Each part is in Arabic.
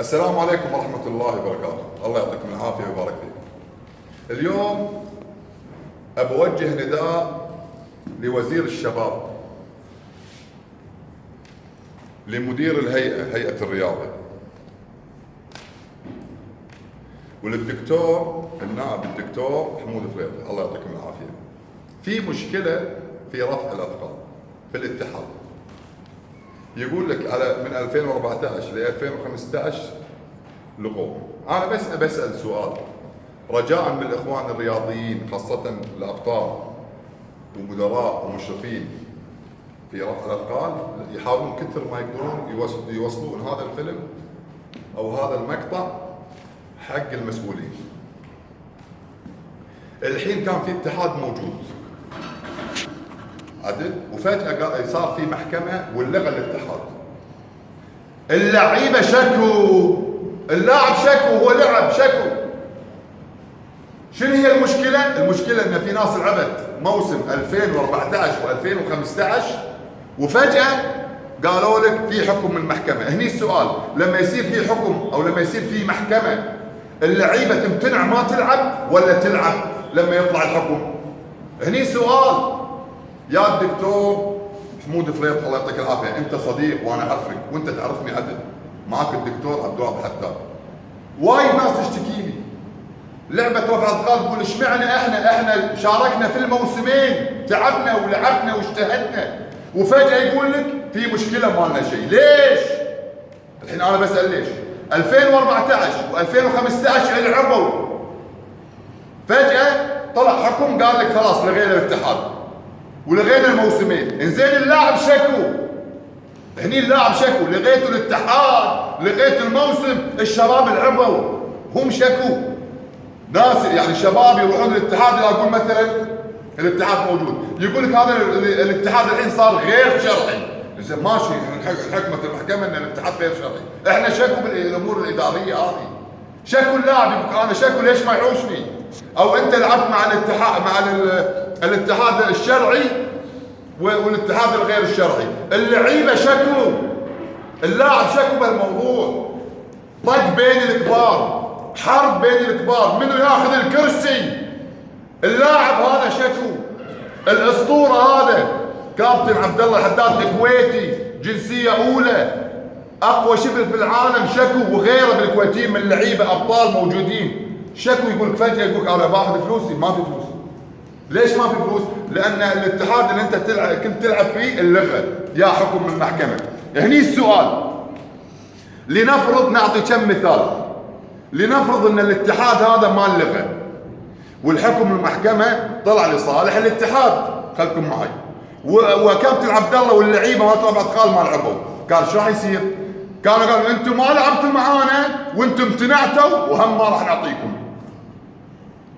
السلام عليكم ورحمة الله وبركاته. الله يعطيكم العافية ويبارك فيكم. اليوم أبوجه نداء لوزير الشباب، لمدير الهيئة، هيئة الرياضة، وللدكتور النائب الدكتور حمود فليطة. الله يعطيكم العافية. في مشكلة في رفع الأثقال في الاتحاد. يقول لك على من 2014 ل 2015 لغوه. أنا بس بسأل سؤال رجاء من الإخوان الرياضيين، خاصة الأبطال ومدراء ومشرفين في رفع الأثقال، يحاولون كثر ما يقدرون يوصلون هذا الفيلم أو هذا المقطع حق المسؤولين. الحين كان في اتحاد موجود عدل، وفجأة صار في محكمة ولغى الاتحاد. اللعيبة شكوا، اللاعب شكوا، هو لعب شكوا. شنو هي المشكلة؟ المشكلة ان في ناس لعبت موسم 2014 و2015 وفجأة قالوا لك في حكم من المحكمة. هني السؤال، لما يصير في حكم او لما يصير في محكمة، اللعيبة تمتنع ما تلعب ولا تلعب لما يطلع الحكم؟ هني سؤال. يا الدكتور حمود فليط الله يعطيك العافيه، انت صديق وانا اعرفك وانت تعرفني عدل، معك الدكتور عبد الوهاب حداد. وايد ناس تشتكيني لعبه رفع اثقال، تقول اشمعنى احنا شاركنا في الموسمين، تعبنا ولعبنا واجتهدنا، وفجاه يقول لك في مشكله ما لنا شيء. ليش؟ الحين انا بسال ليش؟ 2014 و2015 لعبوا، فجاه طلع حكم قال لك خلاص لغينا الاتحاد ولغينا الموسمين. انزين اللاعب شكو، هني اللاعب شكو، لغيتوا الاتحاد، لغيتوا الموسم، الشباب لعبوا هم شكوا. ناس يعني الشباب يروحون الاتحاد يلاقون مثلا الاتحاد موجود، يقول لك هذا الاتحاد الحين صار غير شرعي. زين ماشي، حكمة المحكمة ان الاتحاد غير شرعي، احنا شكوا بالامور الادارية هذه. شكوا اللاعب، يقول انا شكوا ليش ما يعوشني؟ او انت لعبت مع الاتحاد، مع الاتحاد الشرعي والاتحاد الغير الشرعي. اللعيبه شكوا، اللاعب شكوا بهالموضوع. طق بين الكبار، حرب بين الكبار، منو ياخذ الكرسي؟ اللاعب هذا شكوا. الاسطوره هذا كابتن عبد الله الحداد الكويتي، جنسيه اولى، اقوى شبل في العالم، شكوا، وغيره من الكويتيين من اللعيبه ابطال موجودين شكوا. يقول فجاه يقول انا باخذ فلوسي، ما في فلوس. ليش ما في فلوس؟ لان الاتحاد اللي انت كنت تلعب فيه اللغة، يا حكم من المحكمة. هني السؤال، لنفرض نعطي كم مثال، لنفرض ان الاتحاد هذا ما اللغة والحكم من المحكمة طلع لصالح الاتحاد، خلكم معي، وكابتن عبد الله واللعيبه ما رفع اثقال ما لعبوا، كان شو راح يصير؟ قالوا انتم ما لعبتوا معانا وانتم امتنعتوا وهم ما راح نعطيكم.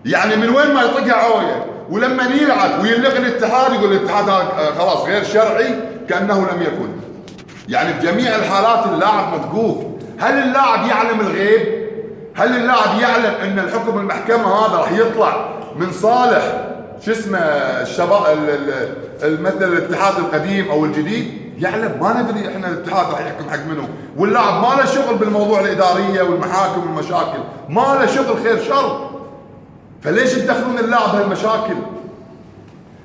يعني من وين ما يطقها عويه. ولما يلعب ويلغي الاتحاد يقول الاتحاد خلاص غير شرعي كانه لم يكن. يعني في جميع الحالات اللاعب موقوف. هل اللاعب يعلم الغيب؟ هل اللاعب يعلم ان الحكم المحكمه هذا راح يطلع من صالح شو اسمه الشباب مثل الاتحاد القديم او الجديد؟ يعلم. ما ندري احنا الاتحاد راح يحكم حق منه، واللاعب ما له شغل بالموضوع الاداريه والمحاكم والمشاكل، ما له شغل خير شر. فليش تدخلون اللاعب بهالمشاكل؟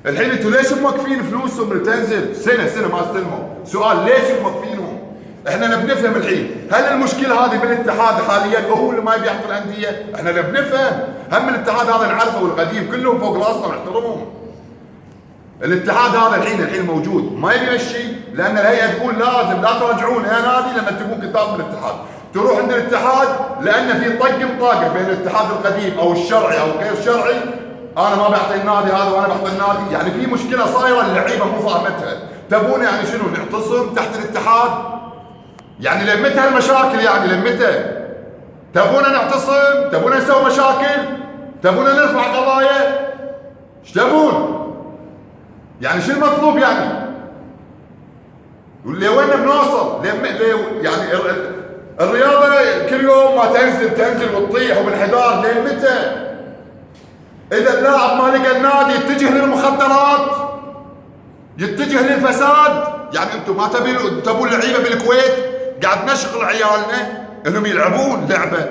الحين انتم ليش موقفين فلوسهم اللي تنزل سنه ما استلموا؟ سؤال، ليش موقفينهم؟ احنا نبي نفهم الحين، هل المشكله هذه بالاتحاد حاليا وهو اللي ما يبي يعطي الانديه؟ احنا نبي نفهم. هم الاتحاد هذا نعرفه والقديم كلهم فوق راسنا ونحترمهم. الاتحاد هذا الحين موجود ما يبي يمشي، لان الهيئه تقول لازم لا ترجعون يا نادي لما تبون كتاب من الاتحاد. تروح عند الاتحاد لان في طق مطاقه بين الاتحاد القديم او الشرعي او غير الشرعي، انا ما بعطي النادي هذا وانا بعطي النادي. يعني في مشكله صايره اللعيبه مو فاهمتها. تبون يعني شنو نعتصم تحت الاتحاد؟ يعني لمتى هالمشاكل؟ يعني لمتى؟ تبونا نعتصم؟ تبونا نسوي مشاكل؟ تبونا نرفع قضايا؟ ايش تبون؟ يعني شو المطلوب يعني؟ لوين بنوصل؟ يعني الرياضه كل يوم ما تنزل وتطيح وبالحدار، لين متى؟ اذا اللاعب ما لقى النادي يتجه للمخدرات، يتجه للفساد. يعني انتم ما تبون لعيبه بالكويت قاعد نشغل عيالنا انهم يلعبون لعبه،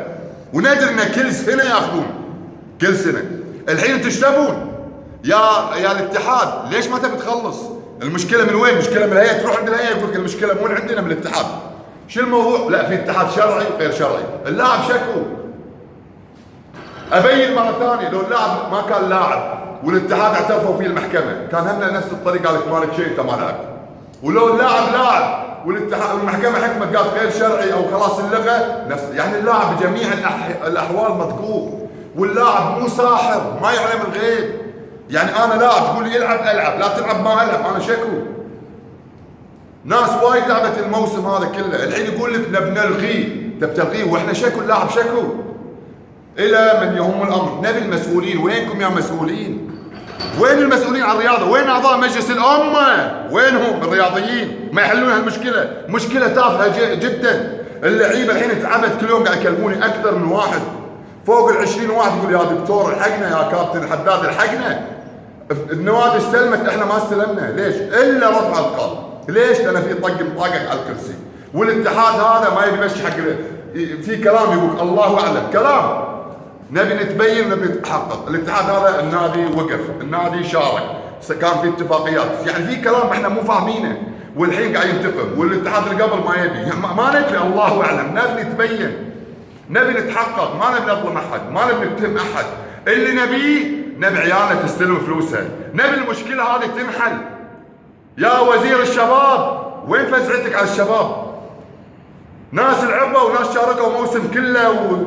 وندري ان كل سنه ياخذون، كل سنه. الحين انتم ايش تبون؟ يا الاتحاد ليش ما تبي تخلص؟ المشكله من وين؟ المشكله من الهيئه. تروح عند الهيئه يقول لك المشكله مو عندنا، من الاتحاد. شو الموضوع؟ لا، في اتحاد شرعي غير شرعي. اللاعب شكو. ابين مره ثانيه، لو اللاعب ما كان لاعب والاتحاد اعترفوا فيه المحكمه، كان همنا نفس الطريقه، قالت مالك شيء انت ما لعبت. ولو اللاعب لاعب والاتحاد والمحكمه حكمت قالت غير شرعي او خلاص اللغه، نفس يعني اللاعب بجميع الاحوال مذكور. واللاعب مو ساحر ما يعلم الغيب. يعني انا لاعب تقول لي العب العب، لا تلعب ما العب، انا شكو. ناس وايد لعبت الموسم هذا كله، الحين يقول لك نبي نلغيه، تبي تلغيه واحنا شكو، اللاعب شكو. الى من يهم الامر، نبي المسؤولين، وينكم يا مسؤولين؟ وين المسؤولين عن الرياضه؟ وين اعضاء مجلس الامه؟ وينهم الرياضيين؟ ما يحلون هالمشكله، مشكله تافهه جدا. اللعيبه الحين تعبت، كل يوم قاعد يكلموني اكثر من واحد، فوق ال20 واحد يقول يا دكتور الحقنا، يا كابتن حداد الحقنا. النوادي استلمت، احنا ما استلمنا، ليش؟ الا رفع اثقال. ليش؟ لان في طق مطاقك على الكرسي. والاتحاد هذا ما يبي يمشي حق في كلام يقول الله اعلم، كلام. نبي نتبين، نبي نتحقق. الاتحاد هذا النادي وقف، النادي شارك، كان في اتفاقيات، يعني في كلام احنا مو فاهمينه، والحين قاعد ينتقم. والاتحاد اللي قبل ما يبي، يعني ما ندري، الله اعلم. نبي نتبين، نبي نتحقق، ما نبي نظلم احد، ما نبي نتهم احد. اللي نبي عيالنا تستلم فلوسها، نبي المشكله هذه تنحل. يا وزير الشباب، وين فزعتك على الشباب؟ ناس لعبوا وناس شاركوا موسم كله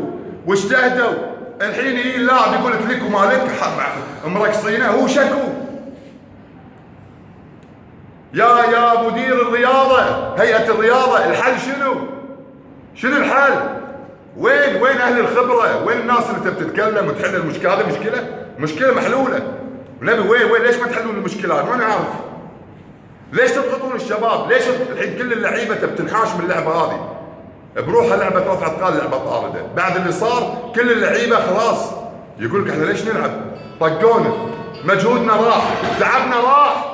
واجتهدوا. الحين يجي اللاعب يقول لك لك ومالك مرقصينه، هو شكو. يا مدير الرياضه، هيئه الرياضه، الحل شنو؟ شنو الحل؟ وين اهل الخبره؟ وين الناس اللي تبي تتكلم وتحل المشكله؟ هذه مشكله محلوله. ونبي وين ليش ما تحلون المشكله؟ ما نعرف. ليش تضغطون الشباب؟ ليش الحين كل اللعيبه تبي تنحاش من اللعبه هذه؟ بروحها لعبه رفع اثقال، لعبه طارده. بعد اللي صار كل اللعيبه خلاص يقول لك احنا ليش نلعب؟ طقونا، مجهودنا راح، تعبنا راح.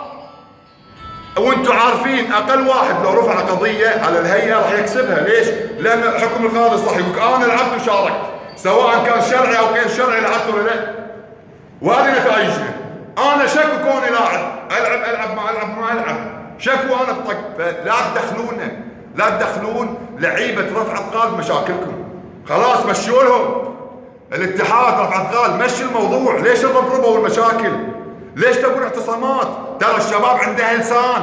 وانتم عارفين اقل واحد لو رفع قضيه على الهيئه راح يكسبها، ليش؟ لان حكم القاضي صح، يقول انا لعبت وشاركت، سواء كان شرعي او غير شرعي، لعبت ولا لا. وهذه نتائجنا. انا شكو كوني لاعب، العب ما العب، شكو انا بطق. فلا تدخلونا، لا تدخلون لعيبه رفع اثقال بمشاكلكم. خلاص مشوا لهم. الاتحاد رفع اثقال، مشي الموضوع. ليش الربربه والمشاكل؟ ليش تبون اعتصامات؟ ترى الشباب عندها لسان.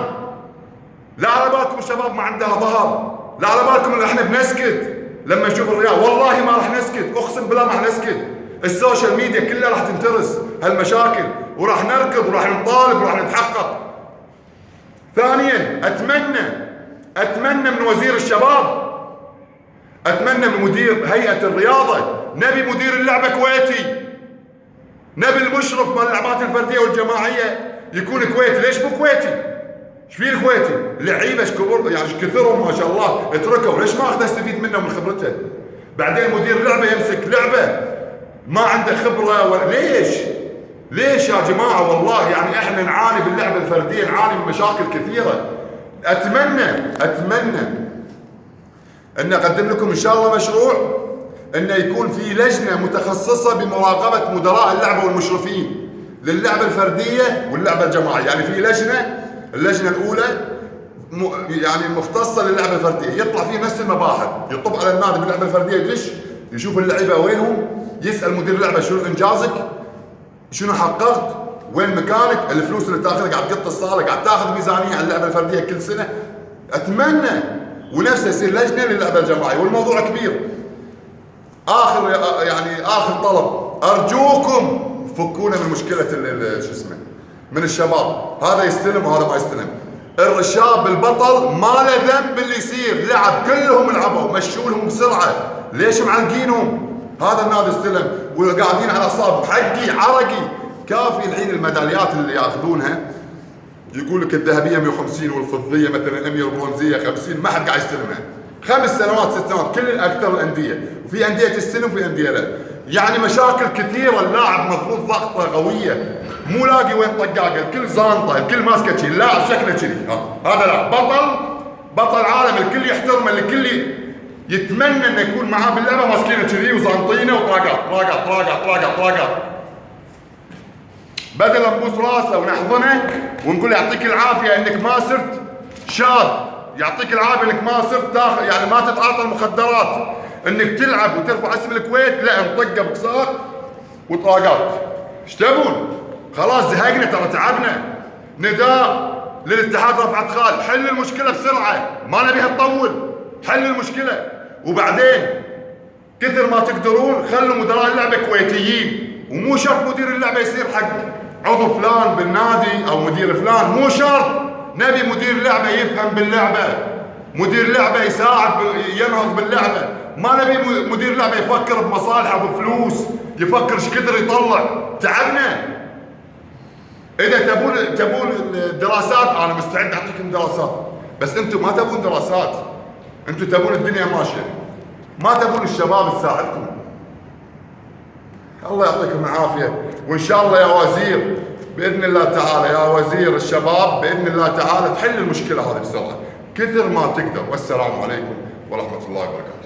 لا على بالكم الشباب ما عندها ظهر، لا على بالكم ان احنا بنسكت لما نشوف الرياض. والله ما راح نسكت، اقسم بالله ما راح نسكت. السوشيال ميديا كلها راح تنترس هالمشاكل، وراح نركض وراح نطالب وراح نتحقق. ثانيا، اتمنى من وزير الشباب، اتمنى من مدير هيئة الرياضة، نبي مدير اللعبة كويتي، نبي المشرف مال الالعابات الفردية والجماعية يكون كويتي. ليش مو كويتي؟ ايش فيه الكويتي؟ لعيبة يعني كثرهم ما شاء الله اتركوا، ليش ما اخذ استفيد منه من خبرته؟ بعدين مدير لعبة يمسك لعبة ما عنده خبرة ليش يا جماعة؟ والله يعني احنا نعاني باللعبة الفردية، نعاني من مشاكل كثيرة. اتمنى ان اقدم لكم ان شاء الله مشروع انه يكون في لجنة متخصصة بمراقبة مدراء اللعبة والمشرفين للعبة الفردية واللعبة الجماعية. يعني في اللجنة الاولى يعني مختصة للعبة الفردية، يطلع فيه نفس المباحث، يطب على النادي باللعبة الفردية، يدش يشوف اللعيبة وينهم، يسأل مدير اللعبة شنو انجازك؟ شنو حققت؟ وين مكانك؟ الفلوس اللي تاخذها قاعد تقط الصالة، قاعد تاخذ ميزانية على اللعبة الفردية كل سنة. اتمنى ونفسه يصير لجنة للعبة الجماعية، والموضوع كبير. اخر طلب، ارجوكم فكونا من مشكلة من الشباب، هذا يستلم وهذا ما يستلم. الشاب البطل ما له ذنب باللي يصير، لعب كلهم لعبوا، مشوا لهم بسرعة، ليش معلقينهم؟ هذا النادي استلم وقاعدين على اعصاب، حقي عرقي كافي. الحين الميداليات اللي ياخذونها يقول لك الذهبيه 150 والفضيه مثلا 100 والبرونزيه 50، ما حد قاعد يستلمها. 5 سنوات 6 سنوات كل اكثر الانديه، وفي انديه تستلم وفي انديه لا. يعني مشاكل كثيره، اللاعب مضغوط ضغطه قويه، مو لاقي وين طقاقه، الكل زانطه، الكل ماسكه شيء، اللاعب شكله كذي. هذا لاعب بطل عالم، الكل يحترمه، الكل يتمنى انه يكون معاه باللعبه ماسكينه كذي وزانطينه وطاقات طاقات طاقات طاقات طاقات، بدل نبوس راسه ونحضنه ونقول يعطيك العافيه انك ما صرت شاب، يعطيك العافيه انك ما صرت تاخذ يعني ما تتعاطى المخدرات، انك تلعب وترفع اسم الكويت، لا نطقه بقصار وطاقات. ايش تبون؟ خلاص زهقنا ترى تعبنا. نداء للاتحاد رفعت خال، حل المشكله بسرعه، ما نبيها تطول، حل المشكله. وبعدين كثر ما تقدرون خلوا مدراء اللعبه كويتيين، ومو شرط مدير اللعبه يصير حق عضو فلان بالنادي او مدير فلان، مو شرط. نبي مدير لعبه يفهم باللعبه، مدير لعبه يساعد ينهض باللعبه، ما نبي مدير لعبه يفكر بمصالحه وبفلوس، يفكر ايش كثر يطلع. تعبنا. اذا تبون الدراسات انا مستعد اعطيكم دراسات، بس انتم ما تبون دراسات، انتم تبون الدنيا ماشيه، ما تبون الشباب تساعدكم. الله يعطيكم العافيه، وان شاء الله يا وزير باذن الله تعالى، يا وزير الشباب باذن الله تعالى تحل المشكله هذه بسرعه كثر ما تقدر. والسلام عليكم ورحمه الله وبركاته.